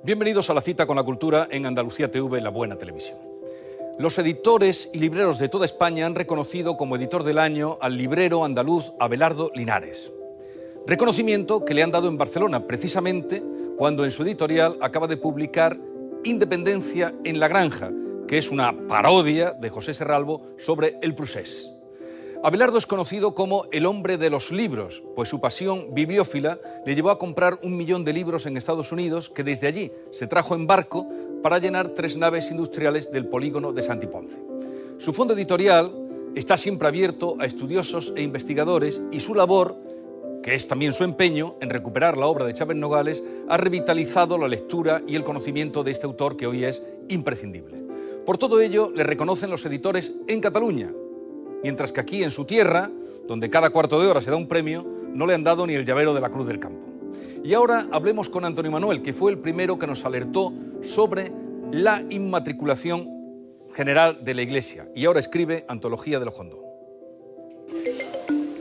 Bienvenidos a la cita con la cultura en Andalucía TV, la buena televisión. Los editores y libreros de toda España han reconocido como editor del año al librero andaluz Abelardo Linares. Reconocimiento que le han dado en Barcelona, precisamente cuando en su editorial acaba de publicar Independencia en la Granja, que es una parodia de José Serralbo sobre el Prusés. Abelardo es conocido como el hombre de los libros, pues su pasión bibliófila le llevó a comprar 1 millón de libros en Estados Unidos, que desde allí se trajo en barco para llenar 3 naves industriales del polígono de Santiponce. Su fondo editorial está siempre abierto a estudiosos e investigadores y su labor, que es también su empeño en recuperar la obra de Chávez Nogales, ha revitalizado la lectura y el conocimiento de este autor que hoy es imprescindible. Por todo ello, le reconocen los editores en Cataluña, mientras que aquí en su tierra, donde cada cuarto de hora se da un premio, no le han dado ni el llavero de la Cruz del Campo. Y ahora hablemos con Antonio Manuel, que fue el primero que nos alertó sobre la inmatriculación general de la Iglesia. Y ahora escribe Antología de lo Hondo.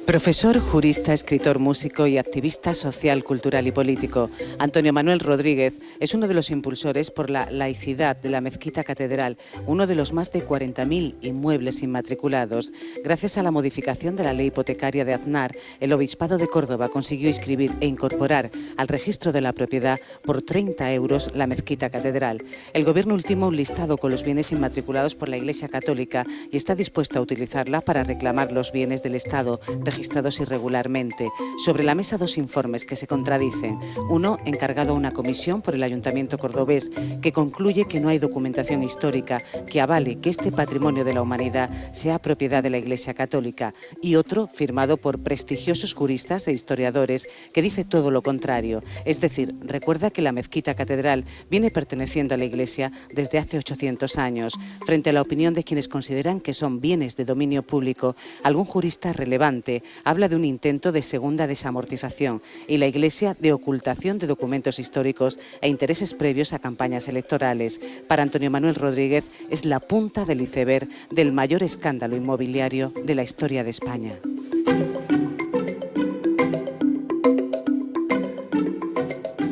Profesor, jurista, escritor, músico y activista social, cultural y político, Antonio Manuel Rodríguez es uno de los impulsores por la laicidad de la Mezquita Catedral, uno de los más de 40.000 inmuebles inmatriculados. Gracias a la modificación de la ley hipotecaria de Aznar, el Obispado de Córdoba consiguió inscribir e incorporar al registro de la propiedad por 30 euros la Mezquita Catedral. El Gobierno ultima un listado con los bienes inmatriculados por la Iglesia Católica y está dispuesto a utilizarla para reclamar los bienes del Estado registrados irregularmente. Sobre la mesa 2 informes que se contradicen. Uno, encargado a una comisión por el Ayuntamiento cordobés, que concluye que no hay documentación histórica que avale que este patrimonio de la humanidad sea propiedad de la Iglesia Católica. Y otro, firmado por prestigiosos juristas e historiadores, que dice todo lo contrario. Es decir, recuerda que la Mezquita Catedral viene perteneciendo a la Iglesia desde hace 800 años. Frente a la opinión de quienes consideran que son bienes de dominio público, algún jurista relevante habla de un intento de segunda desamortización y la Iglesia de ocultación de documentos históricos e intereses previos a campañas electorales. Para Antonio Manuel Rodríguez es la punta del iceberg del mayor escándalo inmobiliario de la historia de España.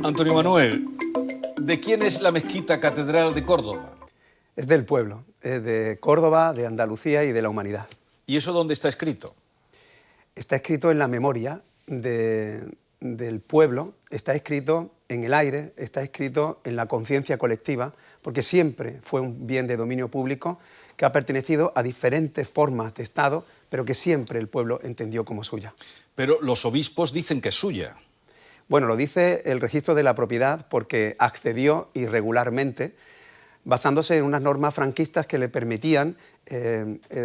Antonio Manuel, ¿de quién es la Mezquita Catedral de Córdoba? Es del pueblo, es de Córdoba, de Andalucía y de la humanidad. ¿Y eso dónde está escrito? Está escrito en la memoria del pueblo, está escrito en el aire, está escrito en la conciencia colectiva, porque siempre fue un bien de dominio público que ha pertenecido a diferentes formas de Estado, pero que siempre el pueblo entendió como suya. Pero los obispos dicen que es suya. Bueno, lo dice el registro de la propiedad porque accedió irregularmente, basándose en unas normas franquistas que le permitían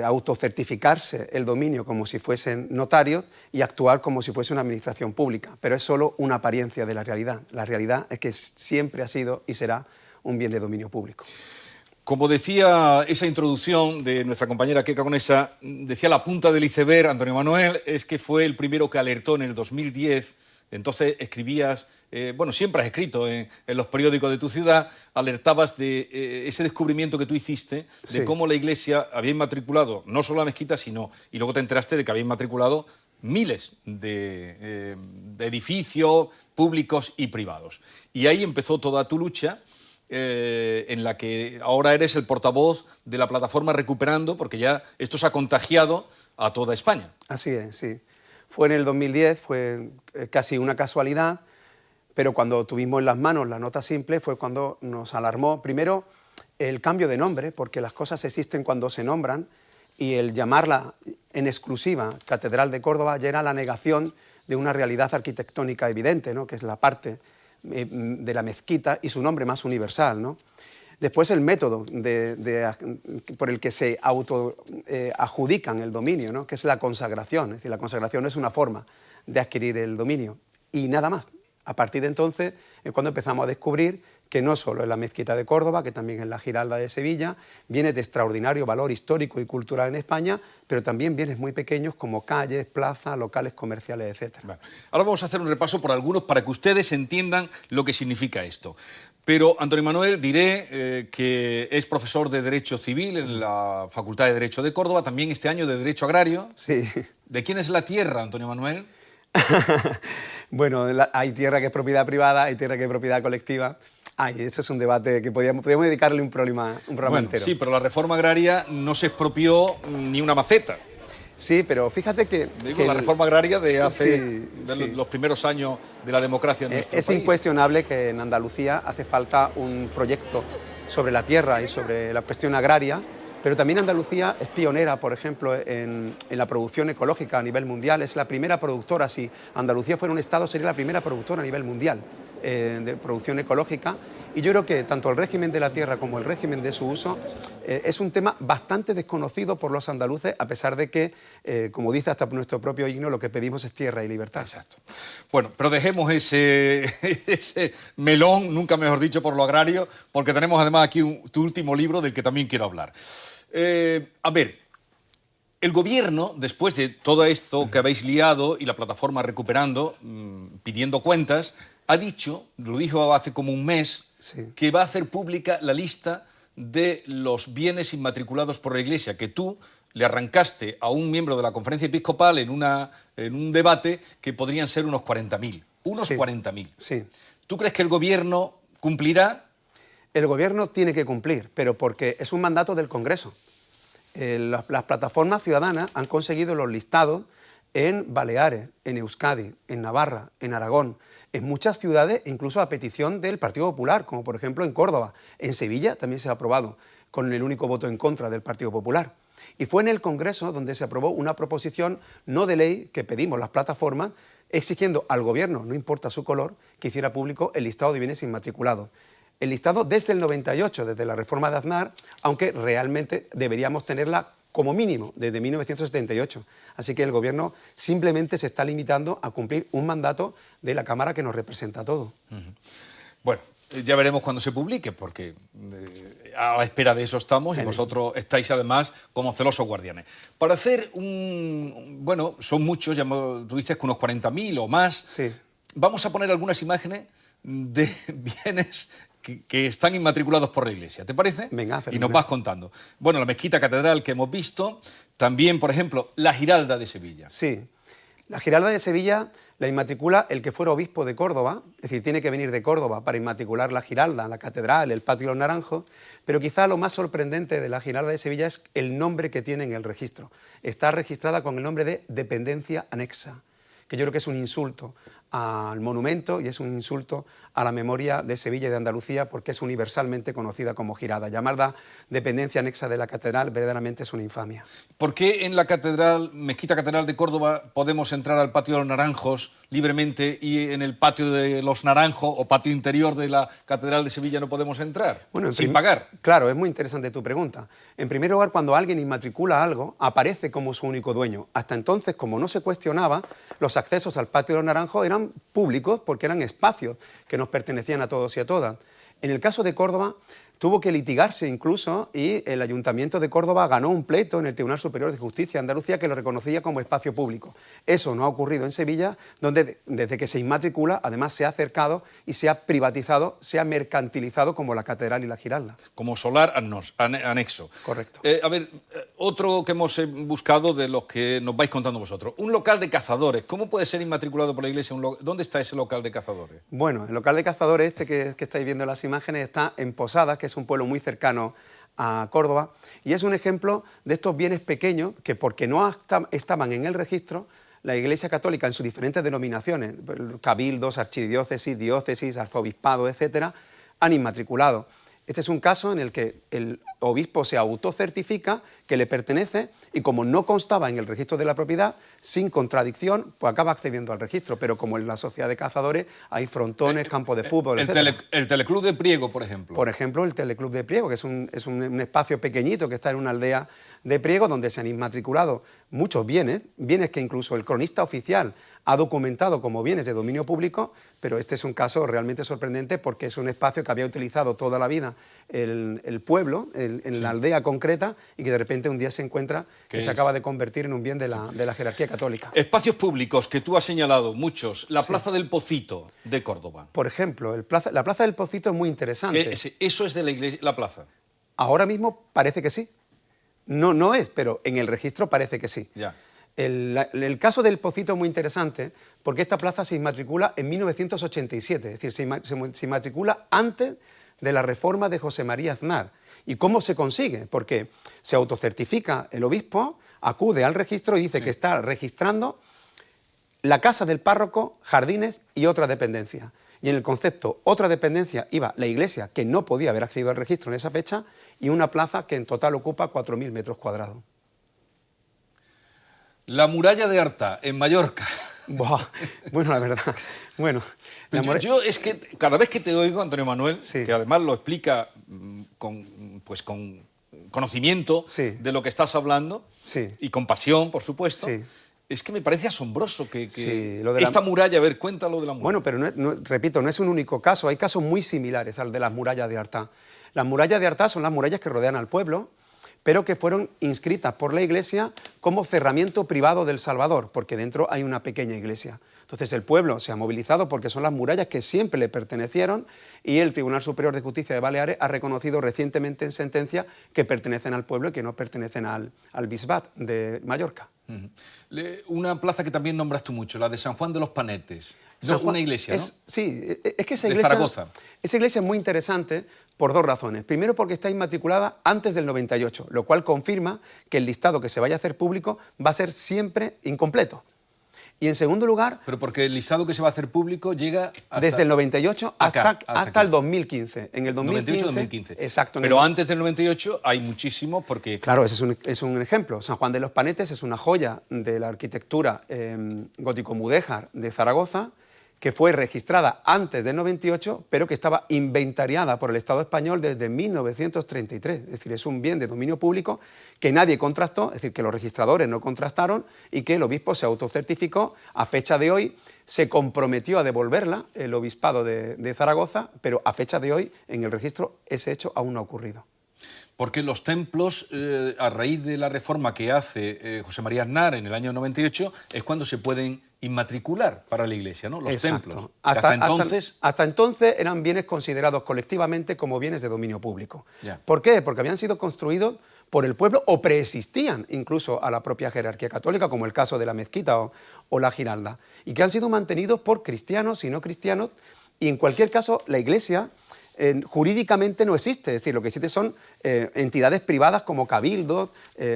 autocertificarse el dominio como si fuesen notarios y actuar como si fuese una administración pública. Pero es solo una apariencia de la realidad. La realidad es que siempre ha sido y será un bien de dominio público. Como decía esa introducción de nuestra compañera Keka Conesa, decía la punta del iceberg, Antonio Manuel, es que fue el primero que alertó en el 2010. Entonces escribías, siempre has escrito en los periódicos de tu ciudad, alertabas de ese descubrimiento que tú hiciste de cómo la Iglesia había inmatriculado no solo la mezquita, sino, y luego te enteraste de que había inmatriculado miles de edificios públicos y privados. Y ahí empezó toda tu lucha, en la que ahora eres el portavoz de la plataforma Recuperando, porque ya esto se ha contagiado a toda España. Así es, sí. Fue en el 2010, fue casi una casualidad, pero cuando tuvimos en las manos la nota simple fue cuando nos alarmó, primero, el cambio de nombre, porque las cosas existen cuando se nombran, y el llamarla en exclusiva Catedral de Córdoba ya era la negación de una realidad arquitectónica evidente, ¿no?, que es la parte de la mezquita y su nombre más universal, ¿no? Después el método por el que se adjudican el dominio, ¿no?, que es la consagración. Es decir, la consagración es una forma de adquirir el dominio y nada más. A partir de entonces es cuando empezamos a descubrir que no solo en la Mezquita de Córdoba, que también en la Giralda de Sevilla, bienes de extraordinario valor histórico y cultural en España, pero también bienes muy pequeños como calles, plazas, locales comerciales, etc. Bueno, ahora vamos a hacer un repaso por algunos para que ustedes entiendan lo que significa esto. Pero, Antonio Manuel, diré que es profesor de Derecho Civil en la Facultad de Derecho de Córdoba, también este año de Derecho Agrario. Sí. ¿De quién es la tierra, Antonio Manuel? Bueno, hay tierra que es propiedad privada, hay tierra que es propiedad colectiva. Ay, eso es un debate que podríamos dedicarle un programa entero. Sí, pero la reforma agraria no se expropió ni una maceta. Sí, pero fíjate que... Digo, la reforma agraria de hace sí. los primeros años de la democracia en nuestro país. Es incuestionable que en Andalucía hace falta un proyecto sobre la tierra y sobre la cuestión agraria, pero también Andalucía es pionera, por ejemplo, en la producción ecológica a nivel mundial. Es la primera productora, si Andalucía fuera un estado, sería la primera productora a nivel mundial de producción ecológica. Y yo creo que tanto el régimen de la tierra como el régimen de su uso es un tema bastante desconocido por los andaluces, a pesar de que, como dice hasta nuestro propio himno, lo que pedimos es tierra y libertad. Exacto. Bueno, pero dejemos ese melón, nunca mejor dicho, por lo agrario, porque tenemos además aquí tu último libro del que también quiero hablar. A ver, el gobierno, después de todo esto que habéis liado y la plataforma Recuperando, pidiendo cuentas, ha dicho, lo dijo hace como un mes, que va a hacer pública la lista de los bienes inmatriculados por la Iglesia, que tú le arrancaste a un miembro de la Conferencia Episcopal en un debate que podrían ser unos 40.000. Unos 40.000. Sí. ¿Tú crees que el gobierno cumplirá? El gobierno tiene que cumplir, pero porque es un mandato del Congreso. Las plataformas ciudadanas han conseguido los listados en Baleares, en Euskadi, en Navarra, en Aragón, en muchas ciudades, incluso a petición del Partido Popular, como por ejemplo en Córdoba. En Sevilla también se ha aprobado, con el único voto en contra del Partido Popular. Y fue en el Congreso donde se aprobó una proposición no de ley que pedimos las plataformas, exigiendo al gobierno, no importa su color, que hiciera público el listado de bienes inmatriculados. El listado desde el 98, desde la reforma de Aznar, aunque realmente deberíamos tenerla como mínimo desde 1978. Así que el gobierno simplemente se está limitando a cumplir un mandato de la Cámara que nos representa a todos. Bueno, ya veremos cuando se publique, porque a la espera de eso estamos y vosotros estáis además como celosos guardianes. Para hacer bueno, son muchos, ya tú dices que unos 40.000 o más. Sí. Vamos a poner algunas imágenes de bienes que están inmatriculados por la Iglesia, ¿te parece? Venga, y nos vas contando. Bueno, la mezquita catedral que hemos visto, también, por ejemplo, la Giralda de Sevilla. Sí, la Giralda de Sevilla la inmatricula el que fuera obispo de Córdoba, es decir, tiene que venir de Córdoba para inmatricular la Giralda, la catedral, el patio de los Naranjos, pero quizá lo más sorprendente de la Giralda de Sevilla es el nombre que tiene en el registro. Está registrada con el nombre de dependencia anexa, que yo creo que es un insulto al monumento y es un insulto a la memoria de Sevilla y de Andalucía, porque es universalmente conocida como Giralda. Llamarla dependencia anexa de la catedral verdaderamente es una infamia. ¿Por qué en la catedral, mezquita catedral de Córdoba, podemos entrar al patio de los Naranjos libremente y en el patio de los Naranjos o patio interior de la catedral de Sevilla no podemos entrar? Bueno, sin pagar. Claro, es muy interesante tu pregunta. En primer lugar, cuando alguien inmatricula algo, aparece como su único dueño. Hasta entonces, como no se cuestionaba, los accesos al patio de los Naranjos eran públicos porque eran espacios que nos pertenecían a todos y a todas. En el caso de Córdoba, tuvo que litigarse incluso y el Ayuntamiento de Córdoba ganó un pleito en el Tribunal Superior de Justicia de Andalucía que lo reconocía como espacio público. Eso no ha ocurrido en Sevilla, donde desde que se inmatricula, además se ha acercado y se ha privatizado, se ha mercantilizado como la catedral y la Giralda. Como solar anexo. Correcto. A ver, otro que hemos buscado de los que nos vais contando vosotros. Un local de cazadores. ¿Cómo puede ser inmatriculado por la Iglesia? ¿Dónde está ese local de cazadores? Bueno, el local de cazadores, que estáis viendo en las imágenes, está en Posadas, que es un pueblo muy cercano a Córdoba, y es un ejemplo de estos bienes pequeños que, porque no estaban en el registro, la Iglesia Católica en sus diferentes denominaciones, cabildos, archidiócesis, diócesis, arzobispado, etcétera, han inmatriculado. Este es un caso en el que el obispo se autocertifica que le pertenece y como no constaba en el registro de la propiedad, sin contradicción, pues acaba accediendo al registro. Pero como en la sociedad de cazadores hay frontones, campos de fútbol, etc. El Teleclub de Priego, por ejemplo. Por ejemplo, el Teleclub de Priego, que es un espacio pequeñito que está en una aldea de Priego donde se han inmatriculado muchos bienes que incluso el cronista oficial ha documentado como bienes de dominio público, pero este es un caso realmente sorprendente porque es un espacio que había utilizado toda la vida el pueblo, en la aldea concreta, y que de repente un día se encuentra que se acaba de convertir en un bien de la jerarquía católica. Espacios públicos que tú has señalado, muchos. La Plaza del Pocito de Córdoba. Por ejemplo, la Plaza del Pocito es muy interesante. ¿Eso es de la iglesia, la plaza? Ahora mismo parece que sí. No es, pero en el registro parece que sí. Ya. El caso del Pocito es muy interesante porque esta plaza se inmatricula en 1987, es decir, se inmatricula antes de la reforma de José María Aznar. ¿Y cómo se consigue? Porque se autocertifica el obispo, acude al registro y dice que está registrando la casa del párroco, jardines y otra dependencia. Y en el concepto otra dependencia iba la iglesia, que no podía haber accedido al registro en esa fecha, y una plaza que en total ocupa 4.000 metros cuadrados. La muralla de Artà, en Mallorca. Buah, bueno, la verdad, bueno. Yo es que cada vez que te oigo, Antonio Manuel, Sí. que además lo explica con conocimiento Sí. de lo que estás hablando, Sí. y con pasión, por supuesto, Sí. es que me parece asombroso que Sí, lo de la- esta muralla, a ver, cuéntalo de la muralla. Bueno, pero repito, no es un único caso, hay casos muy similares al de las murallas de Artà. Las murallas de Artà son las murallas que rodean al pueblo, pero que fueron inscritas por la Iglesia como cerramiento privado del Salvador, porque dentro hay una pequeña iglesia. Entonces el pueblo se ha movilizado porque son las murallas que siempre le pertenecieron y el Tribunal Superior de Justicia de Baleares ha reconocido recientemente en sentencia que pertenecen al pueblo y que no pertenecen al Bisbat de Mallorca. Una plaza que también nombras tú mucho, la de San Juan de los Panetes. San Juan Una iglesia, ¿no? Sí, es que esa De iglesia, Zaragoza. esa iglesia es muy interesante por dos razones. Primero, porque está inmatriculada antes del 98, lo cual confirma que el listado que se vaya a hacer público va a ser siempre incompleto. Y en segundo lugar, Pero porque el listado que se va a hacer público llega hasta... desde el 98 Acá, hasta aquí. el 2015. En el 98-2015. Exacto. Pero antes del 98 hay muchísimo porque... Claro, ese es un ejemplo. San Juan de los Panetes es una joya de la arquitectura gótico-mudéjar de Zaragoza, que fue registrada antes del 98, pero que estaba inventariada por el Estado español desde 1933. Es decir, es un bien de dominio público que nadie contrastó, es decir, que los registradores no contrastaron y que el obispo se autocertificó. A fecha de hoy se comprometió a devolverla, el obispado de Zaragoza, pero a fecha de hoy en el registro ese hecho aún no ha ocurrido. Porque los templos, a raíz de la reforma que hace José María Aznar en el año 98, es cuando se pueden inmatricular para la Iglesia, ¿no? Los Exacto. templos. Hasta entonces... Hasta entonces eran bienes considerados colectivamente como bienes de dominio público. Ya. ¿Por qué? Porque habían sido construidos por el pueblo o preexistían incluso a la propia jerarquía católica, como el caso de la mezquita o la Giralda, y que han sido mantenidos por cristianos y no cristianos, y en cualquier caso la Iglesia jurídicamente no existe, es decir, lo que existe son entidades privadas como cabildos,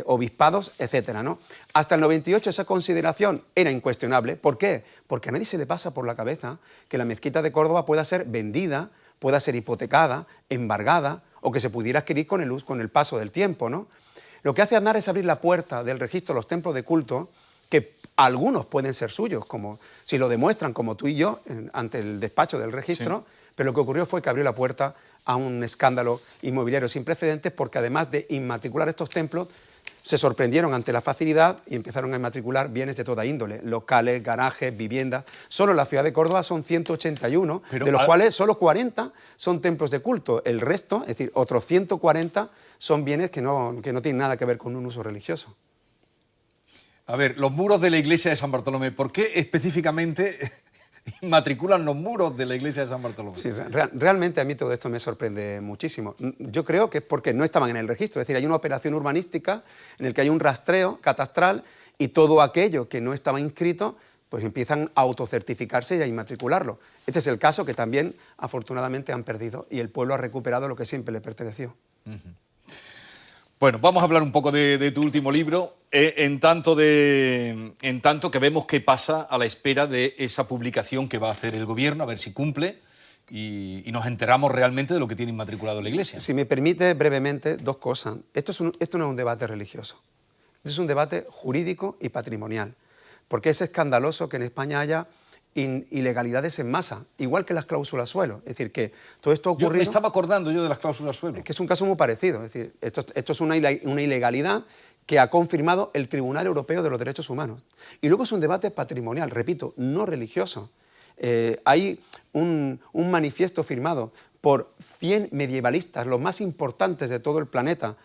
obispados, etcétera, ¿no? Hasta el 98 esa consideración era incuestionable. ¿Por qué? Porque a nadie se le pasa por la cabeza que la mezquita de Córdoba pueda ser vendida, pueda ser hipotecada, embargada o que se pudiera adquirir con el paso del tiempo, ¿no? Lo que hace Aznar es abrir la puerta del registro de los templos de culto, que algunos pueden ser suyos, como si lo demuestran como tú y yo ante el despacho del registro, sí. Pero lo que ocurrió fue que abrió la puerta a un escándalo inmobiliario sin precedentes porque además de inmatricular estos templos, se sorprendieron ante la facilidad y empezaron a inmatricular bienes de toda índole, locales, garajes, viviendas. Solo en la ciudad de Córdoba son 181, de los cuales solo 40 son templos de culto. El resto, es decir, otros 140 son bienes que no tienen nada que ver con un uso religioso. A ver, los muros de la iglesia de San Bartolomé, ¿por qué específicamente inmatriculan los muros de la iglesia de San Bartolomé? Sí, realmente a mí todo esto me sorprende muchísimo. Yo creo que es porque no estaban en el registro, es decir, hay una operación urbanística en la que hay un rastreo catastral y todo aquello que no estaba inscrito pues empiezan a autocertificarse y a inmatricularlo. Este es el caso que también afortunadamente han perdido y el pueblo ha recuperado lo que siempre le perteneció. Bueno, vamos a hablar un poco de tu último libro, en tanto que vemos qué pasa a la espera de esa publicación que va a hacer el gobierno, a ver si cumple, y nos enteramos realmente de lo que tiene inmatriculado la Iglesia. Si me permite brevemente, dos cosas. Esto no es un debate religioso, esto es un debate jurídico y patrimonial, porque es escandaloso que en España haya ilegalidades en masa, igual que las cláusulas suelo. Es decir, que todo esto ha ocurrido... Me estaba acordando yo de las cláusulas suelo. Que es un caso muy parecido. Es decir, esto es una ilegalidad que ha confirmado el Tribunal Europeo de los Derechos Humanos. Y luego es un debate patrimonial, repito, no religioso. Hay un manifiesto firmado por 100 medievalistas, los más importantes de todo el planeta,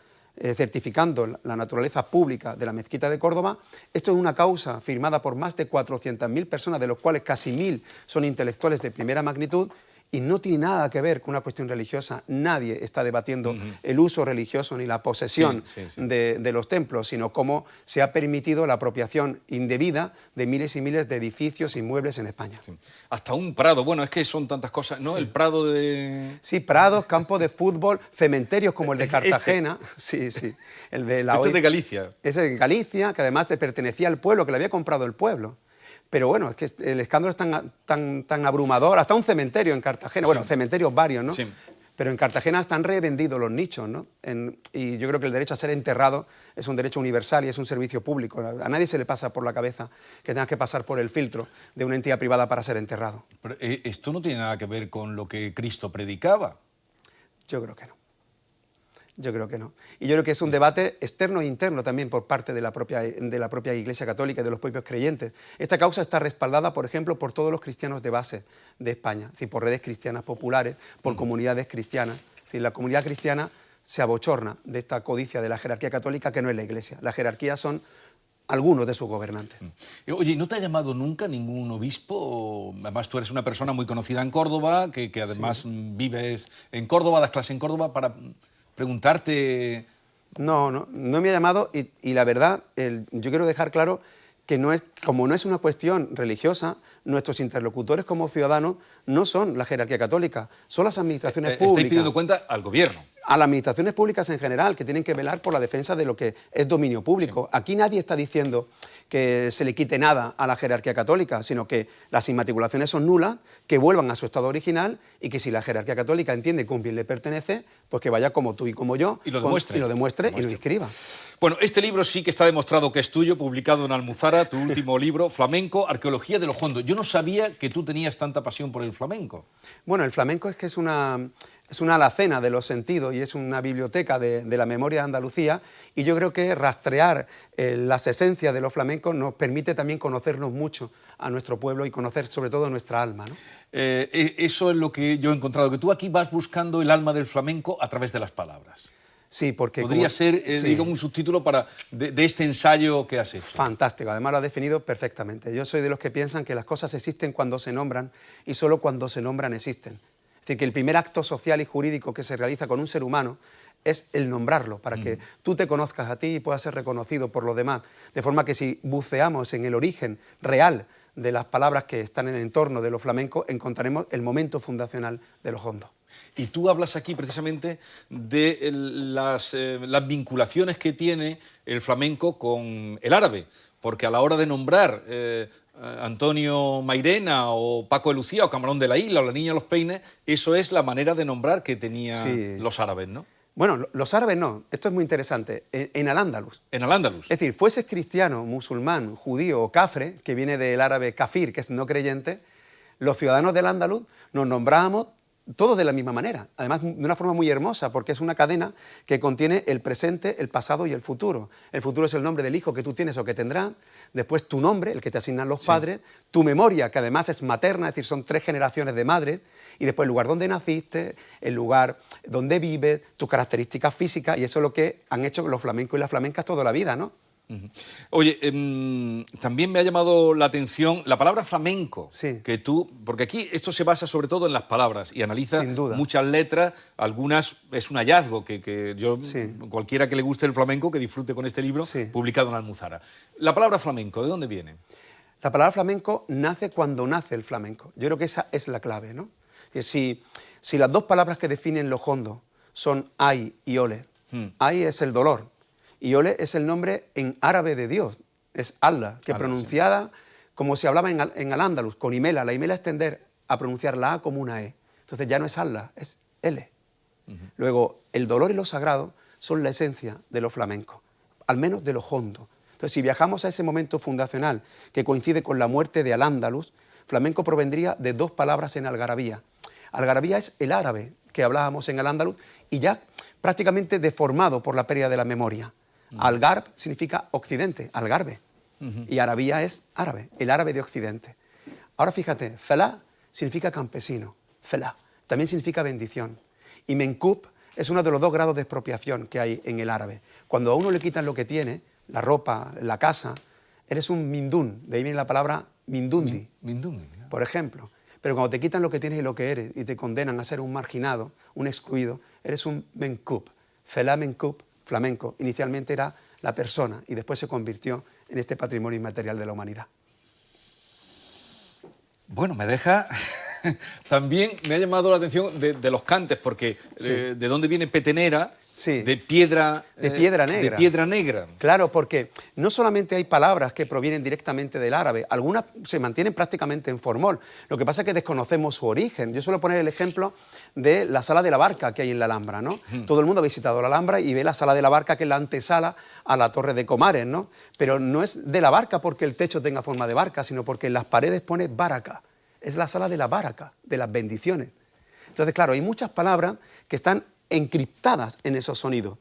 certificando la naturaleza pública de la mezquita de Córdoba. Esto es una causa firmada por más de 400.000 personas, de los cuales casi 1.000 son intelectuales de primera magnitud, y no tiene nada que ver con una cuestión religiosa. Nadie está debatiendo el uso religioso ni la posesión de los templos, sino cómo se ha permitido la apropiación indebida de miles y miles de edificios, inmuebles en España. Sí. Hasta un prado, bueno, es que son tantas cosas, ¿no? Sí. El prado de... Sí, prados, campos de fútbol, cementerios como el de Cartagena. Sí, sí. El de la Este es de Galicia. Ese de Galicia, que además pertenecía al pueblo, que le había comprado el pueblo. Pero bueno, es que el escándalo es tan abrumador. Hasta un cementerio en Cartagena, bueno, cementerios varios, ¿no? Sí. Pero en Cartagena están revendidos los nichos, ¿no? Y yo creo que el derecho a ser enterrado es un derecho universal y es un servicio público. A nadie se le pasa por la cabeza que tengas que pasar por el filtro de una entidad privada para ser enterrado. Pero, esto no tiene nada que ver con lo que Cristo predicaba. Yo creo que no. Yo creo que no. Y yo creo que es un debate externo e interno también por parte de la propia Iglesia Católica y de los propios creyentes. Esta causa está respaldada, por ejemplo, por todos los cristianos de base de España, es decir, por redes cristianas populares, por comunidades cristianas. Es decir, la comunidad cristiana se abochorna de esta codicia de la jerarquía católica que no es la Iglesia. La jerarquía son algunos de sus gobernantes. Oye, ¿no te ha llamado nunca ningún obispo? Además, tú eres una persona muy conocida en Córdoba, que además vives en Córdoba, das clase en Córdoba, para preguntarte... No me ha llamado y la verdad, yo quiero dejar claro que como no es una cuestión religiosa, nuestros interlocutores como ciudadanos no son la jerarquía católica, son las administraciones públicas. Estáis pidiendo cuenta al gobierno. A las administraciones públicas en general, que tienen que velar por la defensa de lo que es dominio público. Sí. Aquí nadie está diciendo que se le quite nada a la jerarquía católica, sino que las inmatriculaciones son nulas, que vuelvan a su estado original y que si la jerarquía católica entiende que un bien le pertenece, pues que vaya como tú y como yo, y lo demuestre, y lo inscriba. Bueno, este libro sí que está demostrado que es tuyo, publicado en Almuzara, tu último libro, Flamenco, Arqueología de lo Hondo. Yo no sabía que tú tenías tanta pasión por el flamenco. Bueno, el flamenco es que es una alacena de los sentidos y es una biblioteca de la memoria de Andalucía, y yo creo que rastrear las esencias de los flamencos nos permite también conocernos mucho a nuestro pueblo y conocer sobre todo nuestra alma, ¿no? Eso es lo que yo he encontrado, que tú aquí vas buscando el alma del flamenco a través de las palabras. Sí, porque... Podría ser, digamos, un subtítulo de este ensayo que has hecho. Fantástico, además lo has definido perfectamente. Yo soy de los que piensan que las cosas existen cuando se nombran y solo cuando se nombran existen. Es decir, que el primer acto social y jurídico que se realiza con un ser humano es el nombrarlo, para que tú te conozcas a ti y puedas ser reconocido por los demás. De forma que si buceamos en el origen real de las palabras que están en el entorno de los flamencos, encontraremos el momento fundacional de los hondos. Y tú hablas aquí precisamente de las vinculaciones que tiene el flamenco con el árabe, porque a la hora de nombrar Antonio Mairena o Paco de Lucía o Camarón de la Isla o la Niña de los Peines, eso es la manera de nombrar que tenían los árabes, ¿no? Bueno, los árabes no, esto es muy interesante, en Al-Ándalus. En Al-Ándalus. Es decir, fueses cristiano, musulmán, judío o cafre, que viene del árabe kafir, que es no creyente, los ciudadanos del Ándalus nos nombrábamos todos de la misma manera, además de una forma muy hermosa, porque es una cadena que contiene el presente, el pasado y el futuro. El futuro es el nombre del hijo que tú tienes o que tendrás, después tu nombre, el que te asignan los padres, tu memoria, que además es materna, es decir, son 3 generaciones de madres, y después el lugar donde naciste, el lugar donde vives, tus características físicas, y eso es lo que han hecho los flamencos y las flamencas toda la vida, ¿no? Oye, también me ha llamado la atención la palabra flamenco, que tú, porque aquí esto se basa sobre todo en las palabras y analiza muchas letras, algunas es un hallazgo que yo, cualquiera que le guste el flamenco, que disfrute con este libro, publicado en Almuzara. La palabra flamenco, ¿de dónde viene? La palabra flamenco nace cuando nace el flamenco. Yo creo que esa es la clave, ¿no? Si las dos palabras que definen lo hondo son ay y ole, ay es el dolor, y ole es el nombre en árabe de Dios, es Allah, que pronunciada como se hablaba en Al-Ándalus, con imela, la imela es tender a pronunciar la A como una E. Entonces ya no es Allah, es L. Luego, el dolor y lo sagrado son la esencia de lo flamenco, al menos de lo hondo. Entonces, si viajamos a ese momento fundacional que coincide con la muerte de Al-Ándalus, flamenco provendría de 2 palabras en algarabía. Algarabía es el árabe que hablábamos en Al-Ándalus y ya prácticamente deformado por la pérdida de la memoria. Algarb significa occidente, algarve, y arabía es árabe, el árabe de occidente. Ahora fíjate, felá significa campesino, felá, también significa bendición, y menkub es uno de los 2 grados de expropiación que hay en el árabe. Cuando a uno le quitan lo que tiene, la ropa, la casa, eres un mindún, de ahí viene la palabra mindundi, Mindundi, por ejemplo. pero cuando te quitan lo que tienes y lo que eres y te condenan a ser un marginado, un excluido, eres un menkup. Fela menkup, flamenco, inicialmente era la persona y después se convirtió en este patrimonio inmaterial de la humanidad. Bueno, me deja... También me ha llamado la atención de los cantes, porque Sí. de dónde viene petenera, Sí. de piedra... De piedra negra. De piedra negra. Claro, porque no solamente hay palabras que provienen directamente del árabe, algunas se mantienen prácticamente en formol. Lo que pasa es que desconocemos su origen. Yo suelo poner el ejemplo de la Sala de la Barca que hay en la Alhambra, ¿no? Todo el mundo ha visitado la Alhambra y ve la Sala de la Barca, que es la antesala a la Torre de Comares, ¿no? Pero no es de la barca porque el techo tenga forma de barca, sino porque en las paredes pone baraka. Es la sala de la baraka, de las bendiciones. Entonces, claro, hay muchas palabras que están encriptadas en esos sonidos.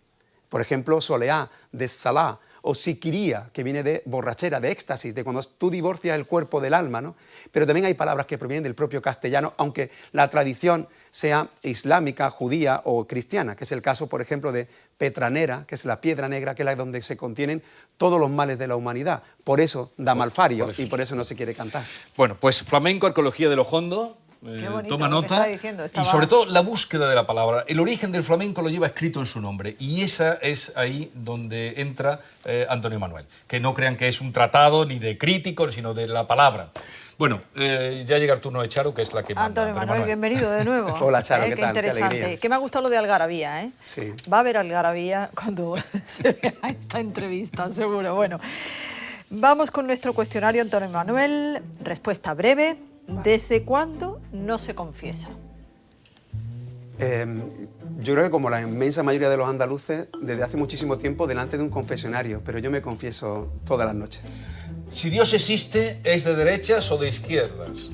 Por ejemplo, soleá, de salá, o siquiría, que viene de borrachera, de éxtasis, de cuando tú divorcias el cuerpo del alma, ¿no? Pero también hay palabras que provienen del propio castellano, aunque la tradición sea islámica, judía o cristiana, que es el caso, por ejemplo, de petranera, que es la piedra negra, que es la donde se contienen todos los males de la humanidad. Por eso da malfario y por eso no se quiere cantar. Bueno, pues flamenco, arqueología de los Hondo. Qué bonito Toma lo que nota. está diciendo, Y estaba- sobre todo la búsqueda de la palabra. El origen del flamenco lo lleva escrito en su nombre. Y esa es ahí donde entra Antonio Manuel. Que no crean que es un tratado ni de críticos, sino de la palabra. Bueno, ya llega el turno de Charo, que es la que manda. Antonio Manuel, bienvenido de nuevo. Hola, Charo, ¿qué Qué tal? Qué interesante. alegría. Que me ha gustado lo de Algarabía, ¿eh? Sí. Va a haber Algarabía cuando se vea esta entrevista, seguro. Bueno, vamos con nuestro cuestionario, Antonio Manuel. Respuesta breve. ¿Desde cuándo no se confiesa? Yo creo que como la inmensa mayoría de los andaluces, desde hace muchísimo tiempo delante de un confesionario, pero yo me confieso todas las noches. Si Dios existe, ¿es de derechas o de izquierdas?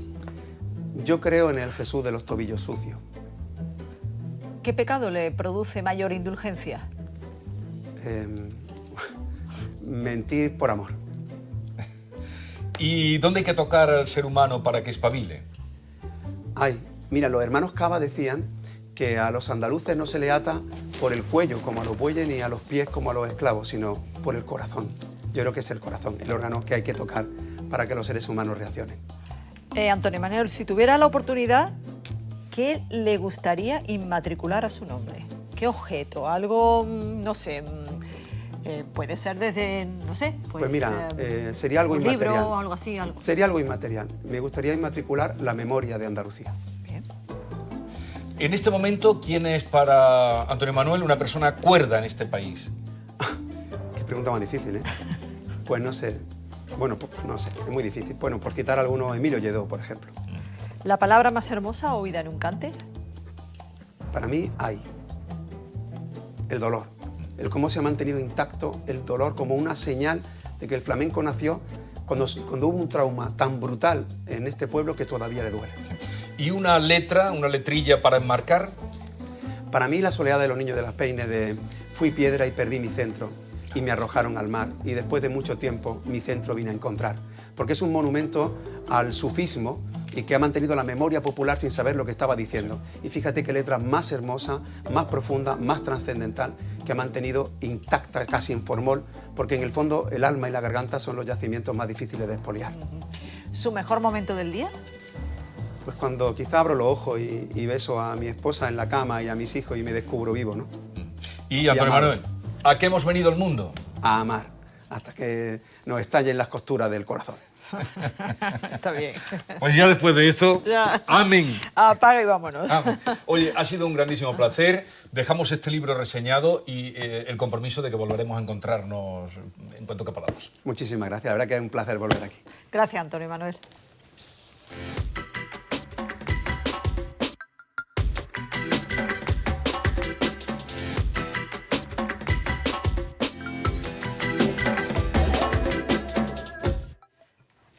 Yo creo en el Jesús de los tobillos sucios. ¿Qué pecado le produce mayor indulgencia? Mentir por amor. ¿Y dónde hay que tocar al ser humano para que espabile? Ay, mira, los hermanos Cava decían que a los andaluces no se le ata por el cuello como a los bueyes ni a los pies como a los esclavos, sino por el corazón. Yo creo que es el corazón, el órgano que hay que tocar para que los seres humanos reaccionen. Antonio Manuel, si tuviera la oportunidad, ¿qué le gustaría inmatricular a su nombre? ¿Qué objeto? Algo, no sé, puede ser desde, no sé, Pues mira, sería algo un inmaterial. libro o algo así. Algo. Sería algo inmaterial. Me gustaría inmatricular la memoria de Andalucía. Bien. En este momento, ¿quién es para Antonio Manuel una persona cuerda en este país? Qué pregunta más difícil, ¿eh? Pues no sé. Bueno, pues no sé, es muy difícil. Bueno, por citar alguno, Emilio Lledó, por ejemplo. ¿La palabra más hermosa oída en un cante? Para mí hay el dolor. El cómo se ha mantenido intacto el dolor como una señal de que el flamenco nació cuando hubo un trauma tan brutal en este pueblo que todavía le duele. ¿Y una letra, una letrilla para enmarcar? Para mí la soleada de los niños de las Peines de fui piedra y perdí mi centro y me arrojaron al mar y después de mucho tiempo mi centro vine a encontrar. Porque es un monumento al sufismo y que ha mantenido la memoria popular sin saber lo que estaba diciendo. Y fíjate qué letra más hermosa, más profunda, más trascendental, que ha mantenido intacta casi en formol, porque en el fondo el alma y la garganta son los yacimientos más difíciles de expoliar. ¿Su mejor momento del día? Pues cuando quizá abro los ojos y beso a mi esposa en la cama y a mis hijos y me descubro vivo, ¿no? Y Antonio amar. Manuel, ¿a qué hemos venido al mundo? A amar, hasta que nos estallen las costuras del corazón. Está bien. Pues ya después de esto, Ya. amén. Apaga y vámonos. Amén. Oye, ha sido un grandísimo placer. Dejamos este libro reseñado y el compromiso de que volveremos a encontrarnos en cuanto que podamos. Muchísimas gracias, la verdad que es un placer volver aquí. Gracias, Antonio Manuel.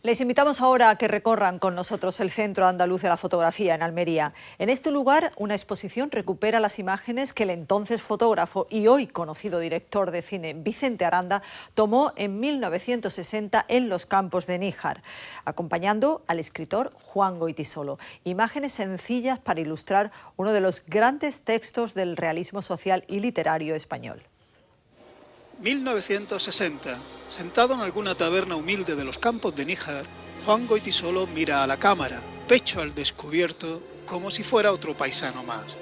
Les invitamos ahora a que recorran con nosotros el Centro Andaluz de la Fotografía en Almería. En este lugar, una exposición recupera las imágenes que el entonces fotógrafo y hoy conocido director de cine Vicente Aranda tomó en 1960 en los campos de Níjar, acompañando al escritor Juan Goytisolo. Imágenes sencillas para ilustrar uno de los grandes textos del realismo social y literario español. 1960. Sentado en alguna taberna humilde de los campos de Níjar, Juan Goytisolo mira a la cámara, pecho al descubierto, como si fuera otro paisano más.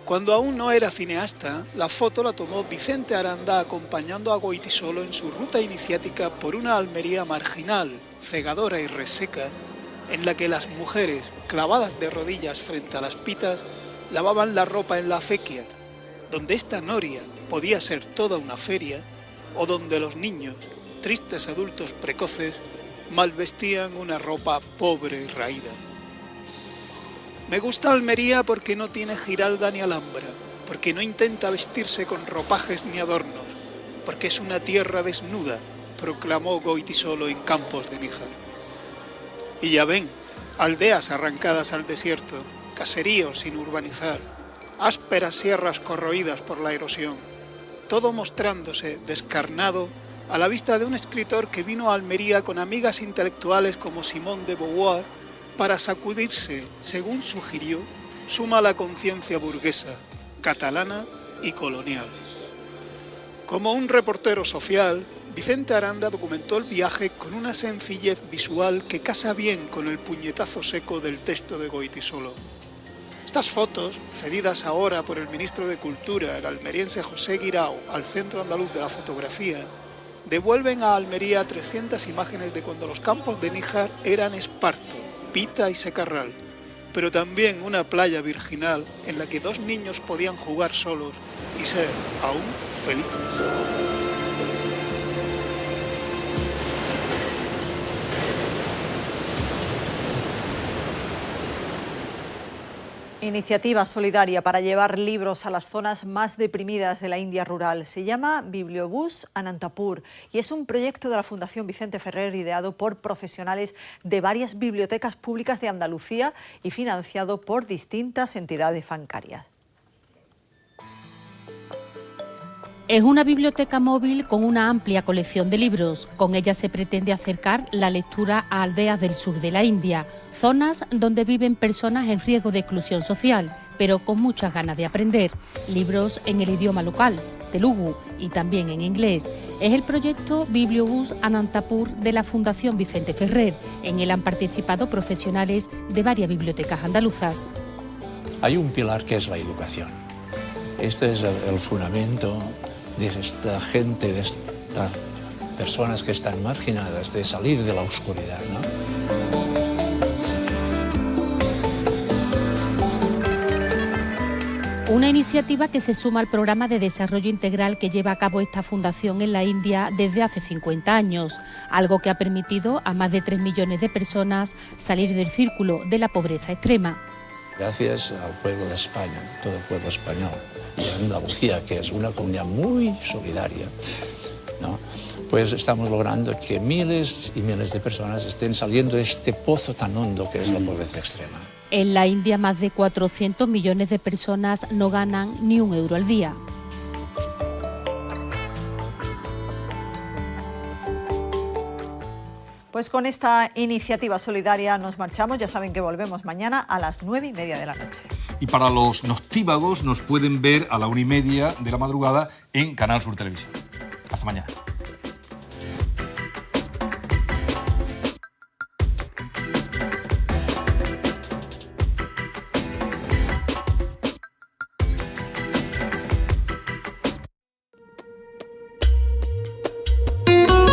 Cuando aún no era cineasta, la foto la tomó Vicente Aranda acompañando a Goytisolo en su ruta iniciática por una Almería marginal, cegadora y reseca, en la que las mujeres, clavadas de rodillas frente a las pitas, lavaban la ropa en la acequia, donde esta noria podía ser toda una feria, o donde los niños, tristes adultos precoces, malvestían una ropa pobre y raída. Me gusta Almería porque no tiene giralda ni alhambra, porque no intenta vestirse con ropajes ni adornos, porque es una tierra desnuda, proclamó Goytisolo en Campos de Níjar. Y ya ven, aldeas arrancadas al desierto, caseríos sin urbanizar, ásperas sierras corroídas por la erosión, todo mostrándose descarnado a la vista de un escritor que vino a Almería con amigas intelectuales como Simone de Beauvoir para sacudirse, según sugirió, su mala conciencia burguesa, catalana y colonial. Como un reportero social, Vicente Aranda documentó el viaje con una sencillez visual que casa bien con el puñetazo seco del texto de Goytisolo. Estas fotos, cedidas ahora por el ministro de Cultura, el almeriense José Guirao, al Centro Andaluz de la Fotografía, devuelven a Almería 300 imágenes de cuando los campos de Níjar eran esparto, pita y secarral, pero también una playa virginal en la que dos niños podían jugar solos y ser aún felices. Iniciativa solidaria para llevar libros a las zonas más deprimidas de la India rural. Se llama Bibliobús Anantapur y es un proyecto de la Fundación Vicente Ferrer ideado por profesionales de varias bibliotecas públicas de Andalucía y financiado por distintas entidades bancarias. Es una biblioteca móvil con una amplia colección de libros. Con ella se pretende acercar la lectura a aldeas del sur de la India, zonas donde viven personas en riesgo de exclusión social, pero con muchas ganas de aprender. Libros en el idioma local, telugu, y también en inglés. Es el proyecto Bibliobús Anantapur de la Fundación Vicente Ferrer. En él han participado profesionales de varias bibliotecas andaluzas. Hay un pilar que es la educación. Este es el fundamento de esta gente, de estas personas que están marginadas, de salir de la oscuridad, ¿no? Una iniciativa que se suma al programa de desarrollo integral que lleva a cabo esta fundación en la India desde hace 50 años, algo que ha permitido a más de 3 millones de personas salir del círculo de la pobreza extrema. Gracias al pueblo de España, todo el pueblo español, y a Andalucía, que es una comunidad muy solidaria, ¿no? Pues estamos logrando que miles y miles de personas estén saliendo de este pozo tan hondo que es la pobreza extrema. En la India, más de 400 millones de personas no ganan ni €1 al día. Pues con esta iniciativa solidaria nos marchamos. Ya saben que volvemos mañana a las 9:30 de la noche. Y para los noctívagos nos pueden ver a la 1:30 de la madrugada en Canal Sur Televisión. Hasta mañana.